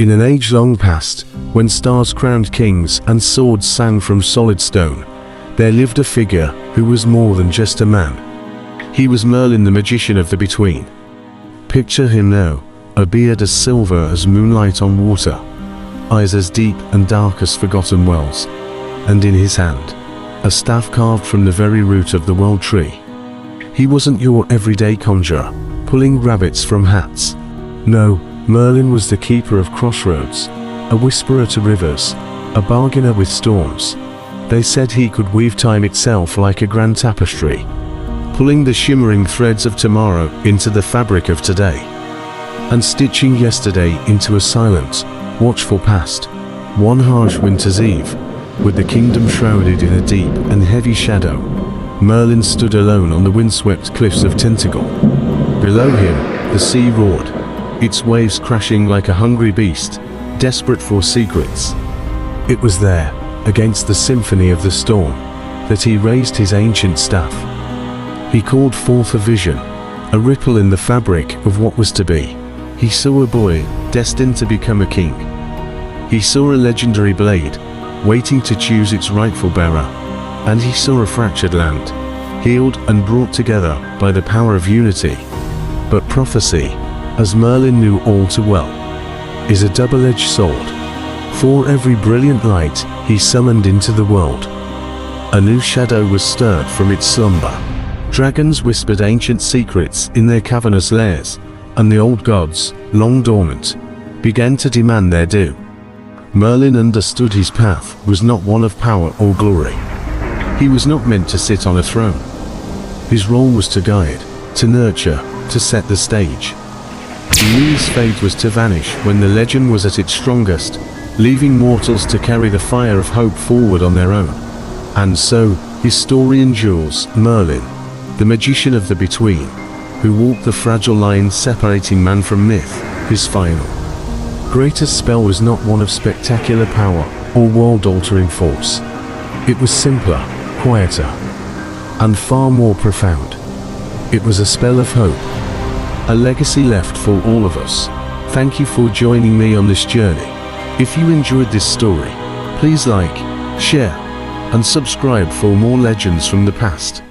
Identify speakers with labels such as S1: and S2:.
S1: In an age long past, when stars crowned kings and swords sang from solid stone, there lived a figure who was more than just a man. He was Merlin, the magician of the between. Picture him now, a beard as silver as moonlight on water, eyes as deep and dark as forgotten wells, and in his hand, a staff carved from the very root of the world tree. He wasn't your everyday conjurer, pulling rabbits from hats. No, Merlin was the keeper of crossroads, a whisperer to rivers, a bargainer with storms. They said he could weave time itself like a grand tapestry, pulling the shimmering threads of tomorrow into the fabric of today, and stitching yesterday into a silent, watchful past. One harsh winter's eve, with the kingdom shrouded in a deep and heavy shadow, Merlin stood alone on the windswept cliffs of Tintagel. Below him, the sea roared, its waves crashing like a hungry beast, desperate for secrets. It was there, against the symphony of the storm, that he raised his ancient staff. He called forth a vision, a ripple in the fabric of what was to be. He saw a boy, destined to become a king. He saw a legendary blade, waiting to choose its rightful bearer. And he saw a fractured land, healed and brought together by the power of unity. But prophecy, as Merlin knew all too well, is a double-edged sword. For every brilliant light he summoned into the world, a new shadow was stirred from its slumber. Dragons whispered ancient secrets in their cavernous lairs, and the old gods, long dormant, began to demand their due. Merlin understood his path was not one of power or glory. He was not meant to sit on a throne. His role was to guide, to nurture, to set the stage. He knew his fate was to vanish when the legend was at its strongest, leaving mortals to carry the fire of hope forward on their own. And so, his story endures. Merlin, the magician of the between, who walked the fragile line separating man from myth, his final greatest spell was not one of spectacular power or world-altering force. It was simpler, quieter, and far more profound. It was a spell of hope, a legacy left for all of us. Thank you for joining me on this journey. If you enjoyed this story, please like, share, and subscribe for more legends from the past.